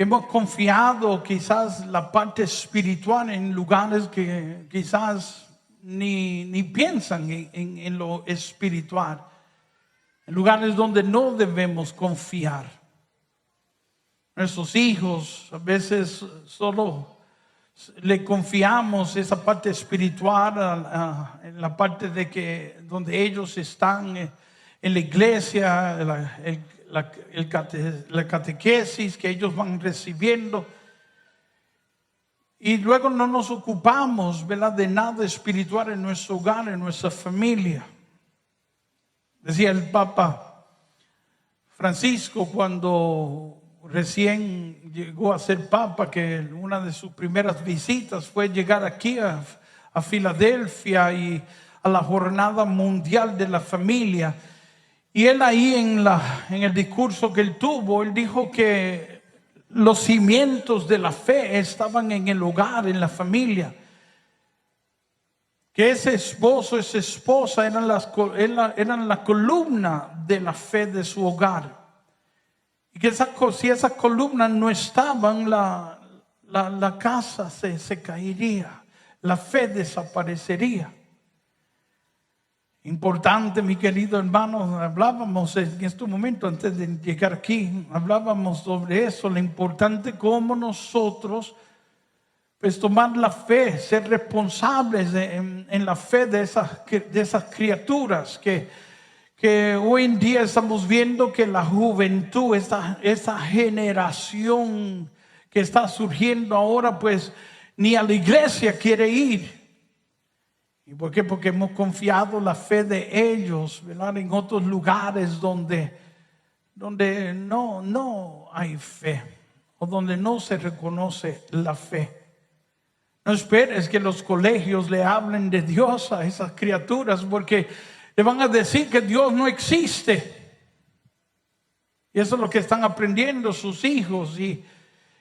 hemos confiado quizás la parte espiritual en lugares que quizás ni piensan en lo espiritual, en lugares donde no debemos confiar. Nuestros hijos a veces solo le confiamos esa parte espiritual en la parte de que donde ellos están en la iglesia, la catequesis que ellos van recibiendo, y luego no nos ocupamos, ¿verdad?, de nada espiritual en nuestro hogar, en nuestra familia. Decía el Papa Francisco cuando recién llegó a ser Papa, que una de sus primeras visitas fue llegar aquí a Filadelfia y a la Jornada Mundial de la Familia. Y él ahí en el discurso que él tuvo, él dijo que los cimientos de la fe estaban en el hogar, en la familia. Que ese esposo, esa esposa eran la columna de la fe de su hogar. Y que si esas columnas no estaban, la casa se caería, la fe desaparecería. Importante, mi querido hermano, hablábamos en este momento, antes de llegar aquí, hablábamos sobre eso, lo importante como nosotros, pues tomar la fe, ser responsables en la fe de esas criaturas que hoy en día estamos viendo que la juventud, esa generación que está surgiendo ahora, pues ni a la iglesia quiere ir. ¿Y por qué? Porque hemos confiado la fe de ellos, ¿verdad?, en otros lugares donde no hay fe, o donde no se reconoce la fe. No esperes que los colegios le hablen de Dios a esas criaturas, porque le van a decir que Dios no existe. Y eso es lo que están aprendiendo sus hijos. Y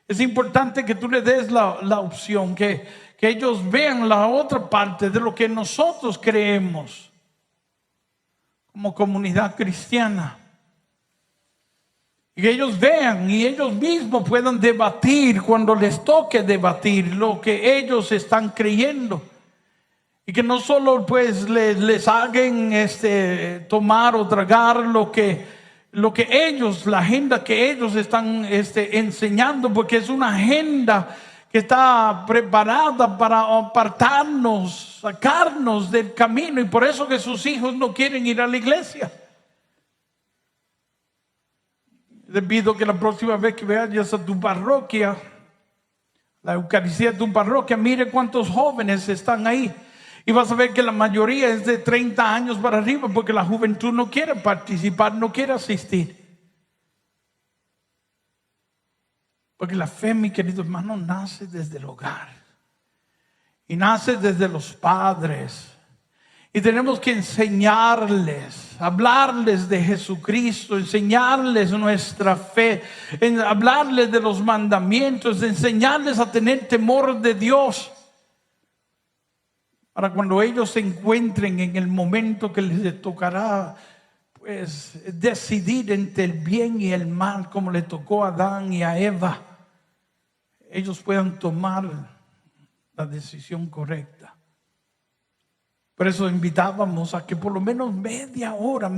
es importante que tú le des la opción, que ellos vean la otra parte de lo que nosotros creemos como comunidad cristiana. Y que ellos vean y ellos mismos puedan debatir cuando les toque debatir lo que ellos están creyendo. Y que no solo pues les hagan tomar o tragar lo que ellos, la agenda que ellos están enseñando, porque es una agenda que está preparada para apartarnos, sacarnos del camino, y por eso que sus hijos no quieren ir a la iglesia. Les pido que la próxima vez que vayas a tu parroquia, la Eucaristía de tu parroquia, mire cuántos jóvenes están ahí. Y vas a ver que la mayoría es de 30 años para arriba, porque la juventud no quiere participar, no quiere asistir. Porque la fe, mi querido hermano, nace desde el hogar. Y nace desde los padres. Y tenemos que enseñarles, hablarles de Jesucristo, enseñarles nuestra fe, hablarles de los mandamientos, enseñarles a tener temor de Dios. Para cuando ellos se encuentren en el momento que les tocará, pues, decidir entre el bien y el mal, como le tocó a Adán y a Eva, ellos puedan tomar la decisión correcta. Por eso invitábamos a que por lo menos media hora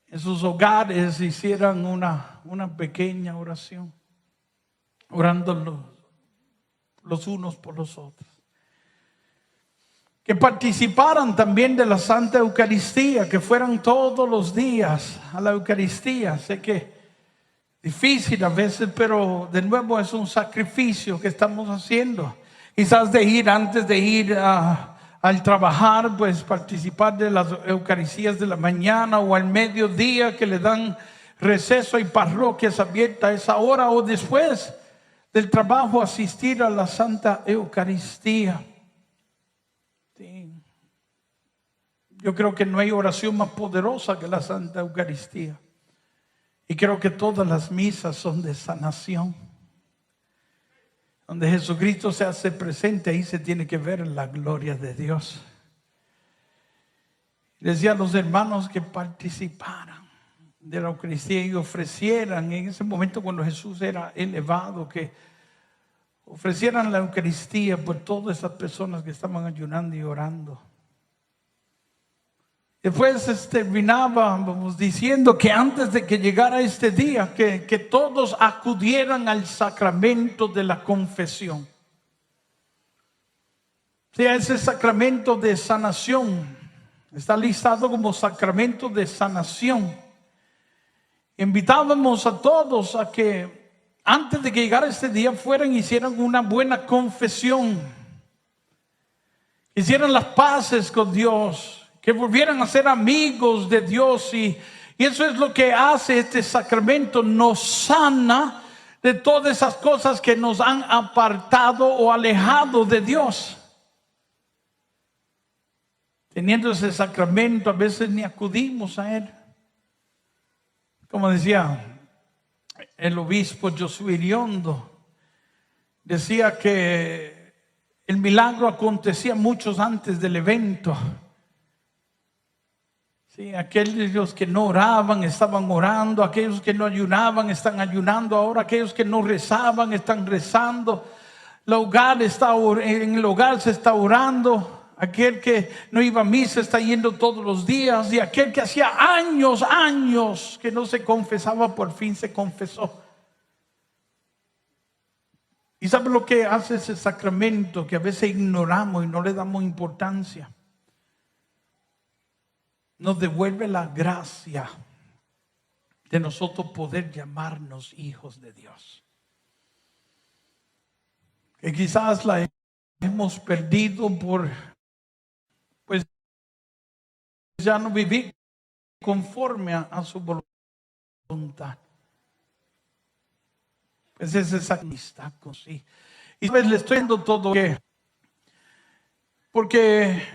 en sus hogares hicieran una pequeña oración, orando los unos por los otros. Que participaran también de la Santa Eucaristía, que fueran todos los días a la Eucaristía. Sé que difícil a veces, pero de nuevo es un sacrificio que estamos haciendo. Quizás antes de ir al trabajar, pues participar de las Eucaristías de la mañana o al mediodía que le dan receso y parroquias abiertas a esa hora, o después del trabajo asistir a la Santa Eucaristía. Sí. Yo creo que no hay oración más poderosa que la Santa Eucaristía. Y creo que todas las misas son de sanación. Donde Jesucristo se hace presente, ahí se tiene que ver la gloria de Dios. Les decía a los hermanos que participaran. de la Eucaristía y ofrecieran en ese momento cuando Jesús era elevado, que ofrecieran la Eucaristía por todas esas personas que estaban ayunando y orando. Después terminábamos diciendo que antes de que llegara este día, que todos acudieran al sacramento de la confesión. O sea, ese sacramento de sanación está listado como sacramento de sanación. Invitábamos a todos a que antes de que llegara este día fueran y hicieran una buena confesión, hicieran las paces con Dios, que volvieran a ser amigos de Dios, y eso es lo que hace este sacramento. Nos sana de todas esas cosas que nos han apartado o alejado de Dios. Teniendo ese sacramento, a veces ni acudimos a él. Como decía el obispo Josué Iriondo, decía que el milagro acontecía muchos antes del evento. Sí, aquellos que no oraban estaban orando, aquellos que no ayunaban están ayunando ahora, aquellos que no rezaban están rezando, en el hogar se está orando. Aquel que no iba a misa está yendo todos los días, y aquel que hacía años que no se confesaba, por fin se confesó. ¿Y sabe lo que hace ese sacramento que a veces ignoramos y no le damos importancia? Nos devuelve la gracia de nosotros poder llamarnos hijos de Dios. Que quizás la hemos perdido por ya no vivir conforme a su voluntad. Pues es esa amistad con sí. Y sabes, le estoy dando todo porque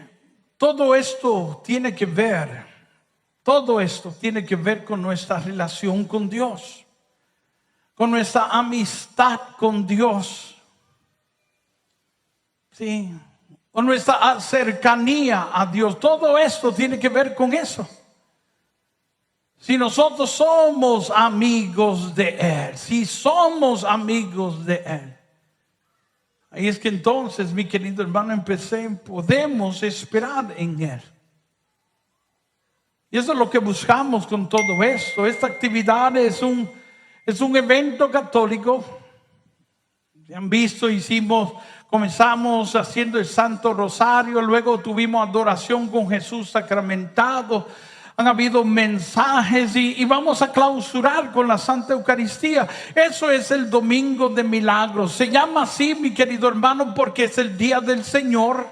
todo esto tiene que ver con nuestra relación con Dios, con nuestra amistad con Dios, sí, con nuestra cercanía a Dios. Todo esto tiene que ver con eso. Si nosotros somos amigos de Él, si somos amigos de Él, ahí es que entonces, mi querido hermano, podemos esperar en Él. Y eso es lo que buscamos con todo esto. Esta actividad es un evento católico. Ya han visto, comenzamos haciendo el Santo Rosario, luego tuvimos adoración con Jesús sacramentado. Han habido mensajes y vamos a clausurar con la Santa Eucaristía. Eso es el Domingo de Milagros. Se llama así, mi querido hermano, porque es el día del Señor.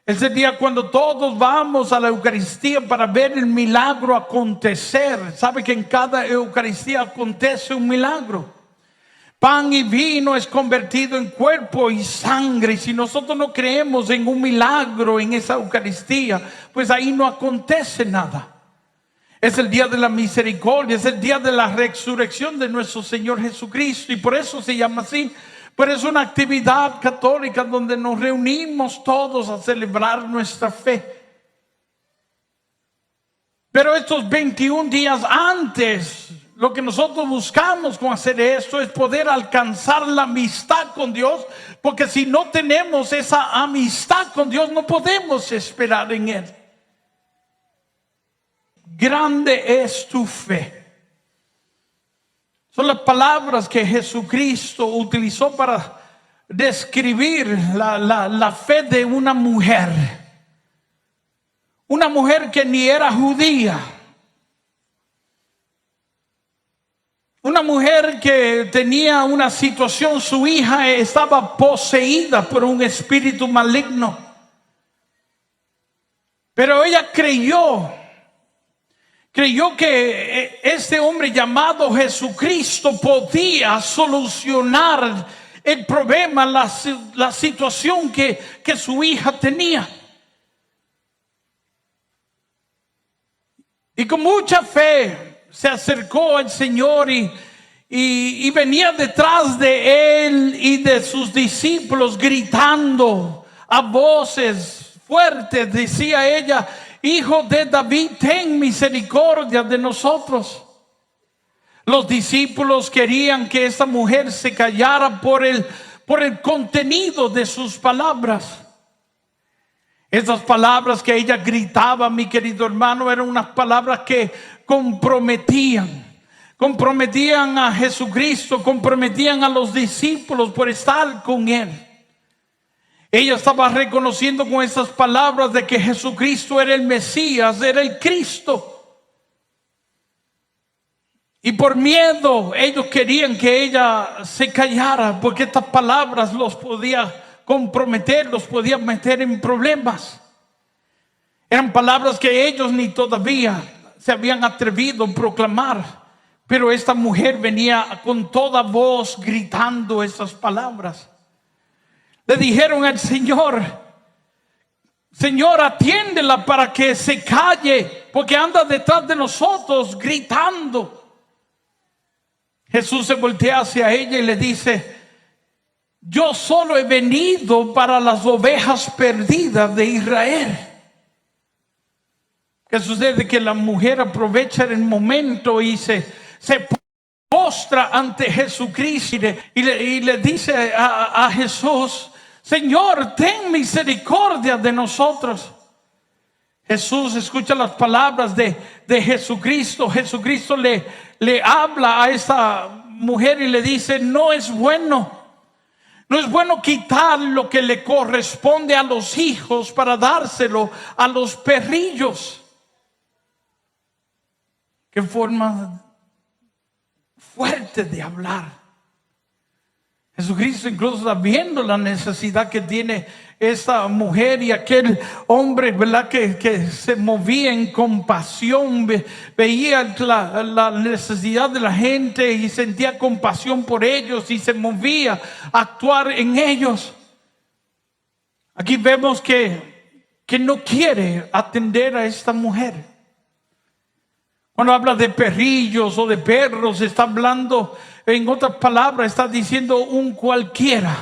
Es el día cuando todos vamos a la Eucaristía para ver el milagro acontecer. Sabe que en cada Eucaristía acontece un milagro. Pan y vino es convertido en cuerpo y sangre. Y si nosotros no creemos en un milagro en esa Eucaristía, pues ahí no acontece nada. Es el día de la misericordia, es el día de la resurrección de nuestro Señor Jesucristo, y por eso se llama así. Pero es una actividad católica donde nos reunimos todos a celebrar nuestra fe. Pero estos 21 días antes, lo que nosotros buscamos con hacer esto es poder alcanzar la amistad con Dios, porque si no tenemos esa amistad con Dios, no podemos esperar en Él. Grande es tu fe. Son las palabras que Jesucristo utilizó para describir la fe de una mujer. Una mujer que ni era judía. Una mujer que tenía una situación, su hija estaba poseída por un espíritu maligno. Pero ella creyó que este hombre llamado Jesucristo podía solucionar el problema, la situación que su hija tenía. Y con mucha fe se acercó al Señor y venía detrás de Él y de sus discípulos gritando a voces fuertes, decía ella. Hijo de David, ten misericordia de nosotros. Los discípulos querían que esta mujer se callara por el contenido de sus palabras. Esas palabras que ella gritaba, mi querido hermano, eran unas palabras que comprometían a Jesucristo, comprometían a los discípulos por estar con Él. Ella estaba reconociendo con esas palabras de que Jesucristo era el Mesías, era el Cristo. Y por miedo ellos querían que ella se callara, porque estas palabras los podía comprometer, los podía meter en problemas. Eran palabras que ellos ni todavía se habían atrevido a proclamar, pero esta mujer venía con toda voz gritando esas palabras. Le dijeron al Señor: Señor, atiéndela para que se calle, porque anda detrás de nosotros gritando. Jesús se voltea hacia ella y le dice: yo solo he venido para las ovejas perdidas de Israel. ¿Qué sucede? Que la mujer aprovecha el momento y se postra ante Jesucristo y le dice a Jesús: Señor, ten misericordia de nosotros. Jesús escucha las palabras de Jesucristo. Jesucristo le habla a esa mujer y le dice: no es bueno quitar lo que le corresponde a los hijos para dárselo a los perrillos. Qué forma fuerte de hablar. Jesucristo, incluso sabiendo la necesidad que tiene esta mujer y aquel hombre, ¿verdad?, que se movía en compasión, veía la necesidad de la gente y sentía compasión por ellos y se movía a actuar en ellos. Aquí vemos que no quiere atender a esta mujer. Cuando habla de perrillos o de perros, está hablando, en otras palabras, está diciendo un cualquiera.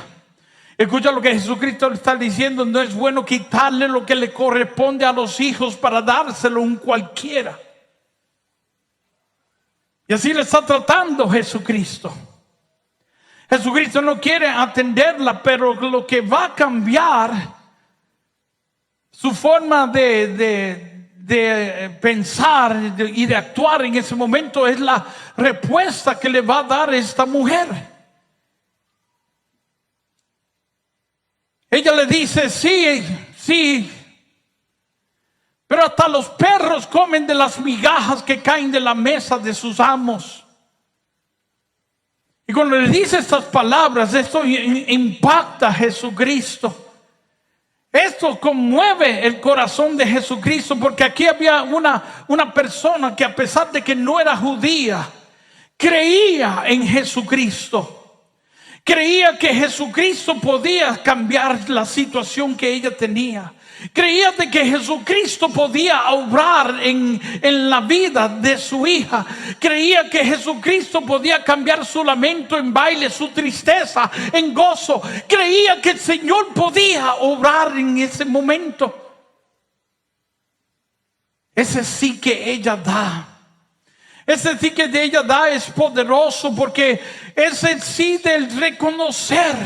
Escucha lo que Jesucristo está diciendo: no es bueno quitarle lo que le corresponde a los hijos para dárselo a un cualquiera. Y así le está tratando Jesucristo. Jesucristo no quiere atenderla, pero lo que va a cambiar su forma de pensar y de actuar en ese momento es la respuesta que le va a dar esta mujer. Ella le dice: sí, pero hasta los perros comen de las migajas que caen de la mesa de sus amos. Y cuando le dice estas palabras, esto impacta a Jesucristo. Esto conmueve el corazón de Jesucristo, porque aquí había una persona que, a pesar de que no era judía, creía en Jesucristo. Creía que Jesucristo podía cambiar la situación que ella tenía. Creía de que Jesucristo podía obrar en la vida de su hija. Creía que Jesucristo podía cambiar su lamento en baile, su tristeza en gozo. Creía que el Señor podía obrar en ese momento. Ese sí que ella da. Ese sí que de ella da es poderoso, porque es el sí del reconocer.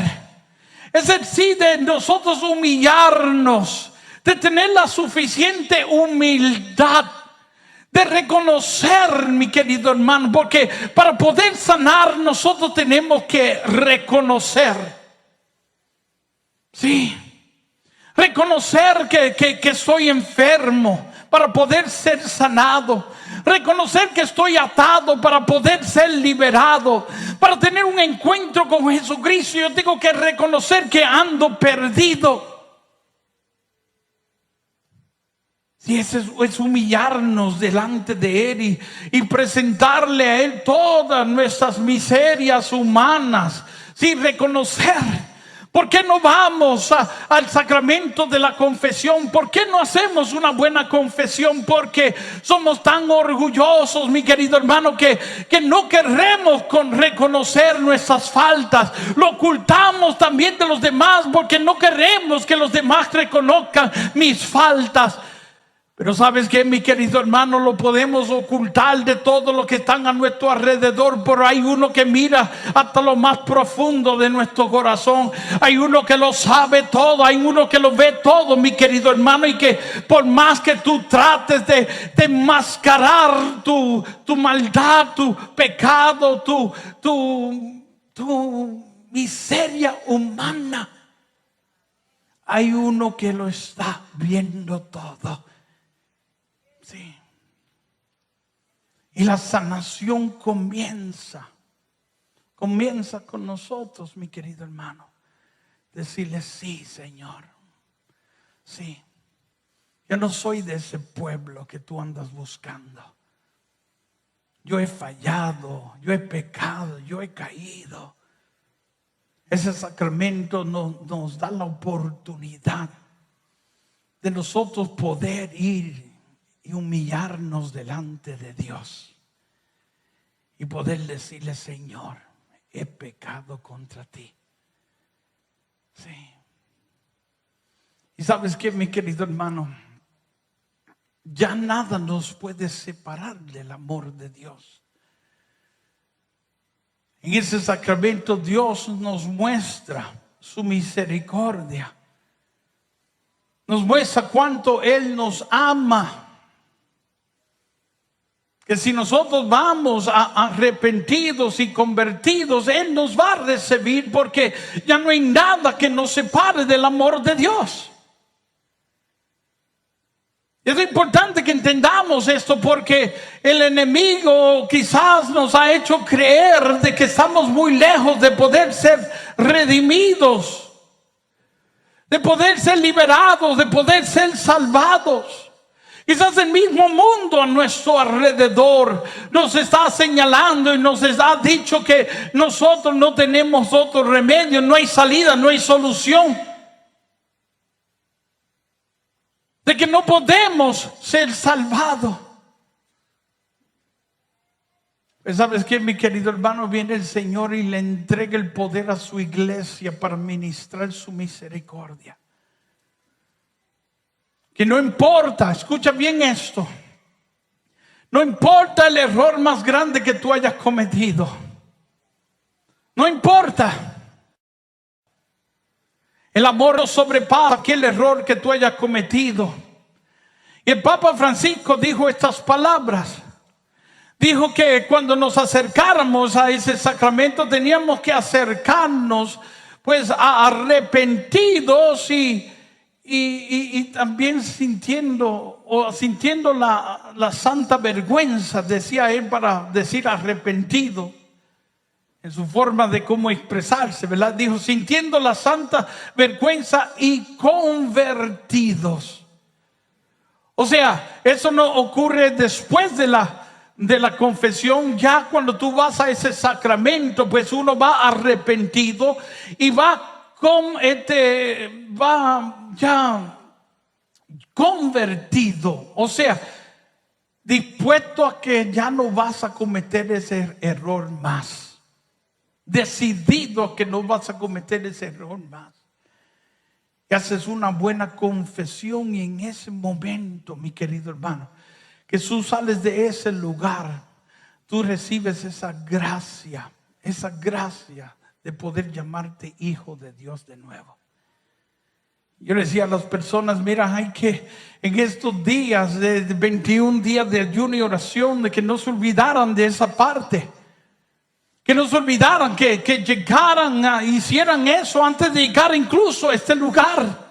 Es el sí de nosotros humillarnos, de tener la suficiente humildad, de reconocer, mi querido hermano, porque para poder sanar nosotros tenemos que reconocer. Sí, reconocer que estoy enfermo para poder ser sanado. Reconocer que estoy atado para poder ser liberado. Para tener un encuentro con Jesucristo, yo tengo que reconocer que ando perdido. Si ese es humillarnos delante de Él y presentarle a Él todas nuestras miserias humanas. Sí, reconocer. ¿Por qué no vamos al sacramento de la confesión? ¿Por qué no hacemos una buena confesión? Porque somos tan orgullosos, mi querido hermano, que no queremos reconocer nuestras faltas. Lo ocultamos también de los demás, porque no queremos que los demás reconozcan mis faltas. Pero sabes que, mi querido hermano, lo podemos ocultar de todo lo que están a nuestro alrededor, pero hay uno que mira hasta lo más profundo de nuestro corazón. Hay uno que lo sabe todo, hay uno que lo ve todo, mi querido hermano, y que por más que tú trates de enmascarar tu maldad, tu pecado, tu miseria humana, hay uno que lo está viendo todo. Sí. Y la sanación comienza con nosotros, mi querido hermano. Decirle: sí, Señor. Sí. Yo no soy de ese pueblo que tú andas buscando. Yo he fallado, yo he pecado, yo he caído. Ese sacramento nos da la oportunidad de nosotros poder ir y humillarnos delante de Dios y poder decirle: Señor, he pecado contra ti. Sí. Y sabes qué, mi querido hermano, ya nada nos puede separar del amor de Dios. En ese sacramento Dios nos muestra su misericordia, nos muestra cuánto Él nos ama. Que si nosotros vamos arrepentidos y convertidos, Él nos va a recibir, porque ya no hay nada que nos separe del amor de Dios. Es importante que entendamos esto, porque el enemigo quizás nos ha hecho creer de que estamos muy lejos de poder ser redimidos, de poder ser liberados, de poder ser salvados. Quizás el mismo mundo a nuestro alrededor nos está señalando y nos ha dicho que nosotros no tenemos otro remedio, no hay salida, no hay solución. De que no podemos ser salvados. Pues ¿sabes qué, mi querido hermano? Viene el Señor y le entrega el poder a su iglesia para ministrar su misericordia. Que no importa, escucha bien esto, no importa el error más grande que tú hayas cometido, no importa. El amor no sobrepasa aquel error que tú hayas cometido. Y el Papa Francisco dijo estas palabras. Dijo que cuando nos acercáramos a ese sacramento teníamos que acercarnos pues arrepentidos y también sintiendo la santa vergüenza, decía él, para decir arrepentido, en su forma de cómo expresarse, ¿verdad? Dijo: sintiendo la santa vergüenza y convertidos. O sea, eso no ocurre después de la confesión. Ya cuando tú vas a ese sacramento, pues uno va arrepentido y va ya convertido, o sea, dispuesto a que ya no vas a cometer ese error más, decidido a que no vas a cometer ese error más. Y haces una buena confesión, y en ese momento, mi querido hermano, que tú sales de ese lugar, tú recibes esa gracia de poder llamarte hijo de Dios de nuevo. Yo le decía a las personas: mira, hay que en estos días de 21 días de ayuno y oración, de que no se olvidaran de esa parte, que no se olvidaran, que llegaran, hicieran eso antes de llegar incluso a este lugar,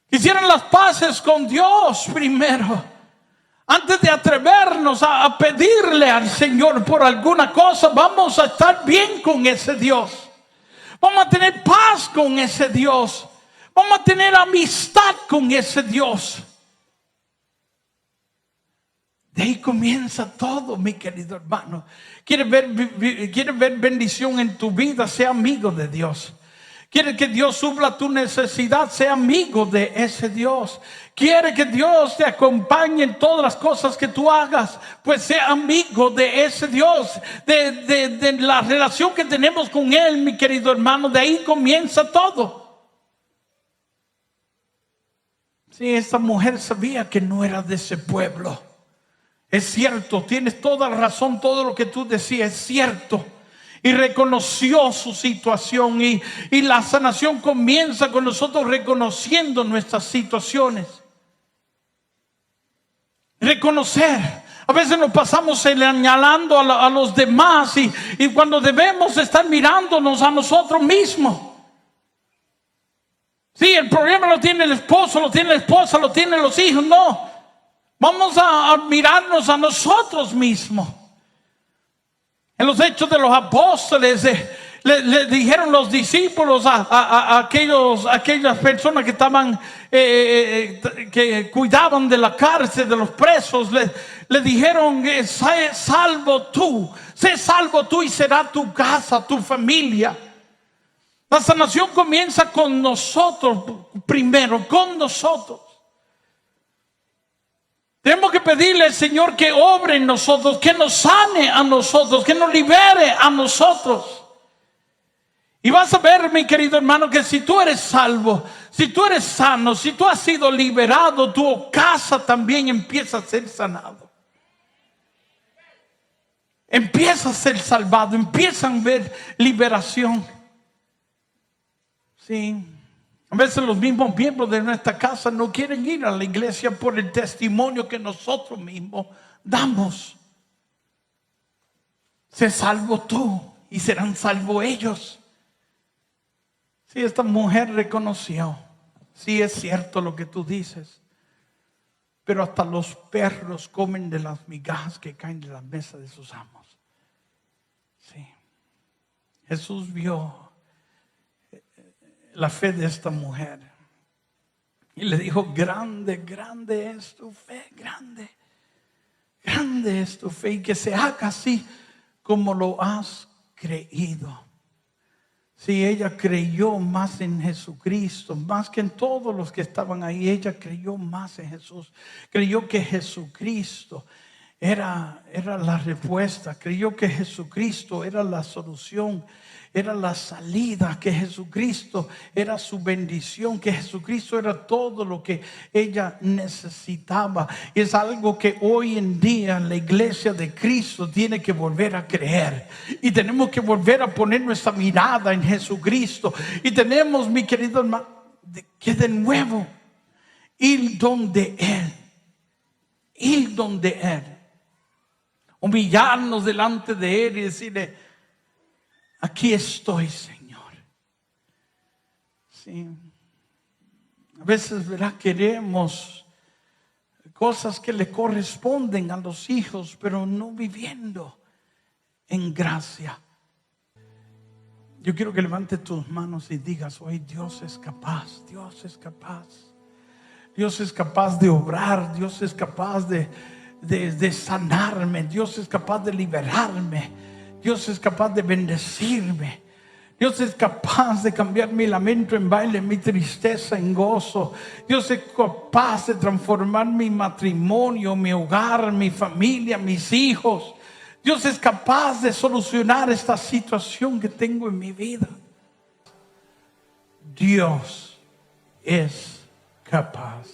hicieran las paces con Dios primero. Antes de atrevernos a pedirle al Señor por alguna cosa, vamos a estar bien con ese Dios. Vamos a tener paz con ese Dios. Vamos a tener amistad con ese Dios. De ahí comienza todo, mi querido hermano. ¿Quieres ver bendición en tu vida? Sea amigo de Dios. ¿Quieres que Dios supla tu necesidad? Sea amigo de ese Dios. ¿Quiere que Dios te acompañe en todas las cosas que tú hagas? Pues sea amigo de ese Dios, de la relación que tenemos con Él, mi querido hermano. De ahí comienza todo. Sí, esta mujer sabía que no era de ese pueblo. Es cierto, tienes toda la razón, todo lo que tú decías es cierto. Y reconoció su situación, y la sanación comienza con nosotros reconociendo nuestras situaciones. Reconocer. A veces nos pasamos señalando a los demás, y cuando debemos estar mirándonos a nosotros mismos. Sí, el problema lo tiene el esposo, lo tiene la esposa, lo tienen los hijos. No, vamos a mirarnos a nosotros mismos. En los Hechos de los Apóstoles le dijeron los discípulos a aquellas personas que estaban que cuidaban de la cárcel, de los presos, le dijeron: sé salvo tú y será tu casa, tu familia. La sanación comienza con nosotros primero, con nosotros. Tenemos que pedirle al Señor que obre en nosotros, que nos sane a nosotros, que nos libere a nosotros. Y vas a ver, mi querido hermano, que si tú eres salvo, si tú eres sano, si tú has sido liberado, tu casa también empieza a ser sanado. Empieza a ser salvado, empiezan a ver liberación. Sí. A veces los mismos miembros de nuestra casa no quieren ir a la iglesia por el testimonio que nosotros mismos damos. Sé salvo tú y serán salvos ellos. Sí, esta mujer reconoció. Sí, es cierto lo que tú dices. Pero hasta los perros comen de las migajas que caen de la mesa de sus amos. Sí. Jesús vio la fe de esta mujer y le dijo: grande, grande es tu fe, grande, grande es tu fe, y que se haga así como lo has creído. Si ella creyó más en Jesucristo, más que en todos los que estaban ahí, ella creyó más en Jesús. Creyó que Jesucristo era la respuesta. Creyó que Jesucristo era la solución, era la salida, que Jesucristo era su bendición, que Jesucristo era todo lo que ella necesitaba. Y es algo que hoy en día la iglesia de Cristo tiene que volver a creer. Y tenemos que volver a poner nuestra mirada en Jesucristo. Y tenemos, mi querido hermano, que de nuevo ir donde Él. Ir donde Él. Humillarnos delante de Él y decirle: aquí estoy, Señor. Sí. A veces, ¿verdad?, queremos cosas que le corresponden a los hijos, pero no viviendo en gracia. Yo quiero que levantes tus manos y digas: hoy Dios es capaz, Dios es capaz. Dios es capaz de obrar, Dios es capaz de sanarme, Dios es capaz de liberarme, Dios es capaz de bendecirme, Dios es capaz de cambiar mi lamento en baile, mi tristeza en gozo. Dios es capaz de transformar mi matrimonio, mi hogar, mi familia, mis hijos. Dios es capaz de solucionar esta situación que tengo en mi vida. Dios es capaz.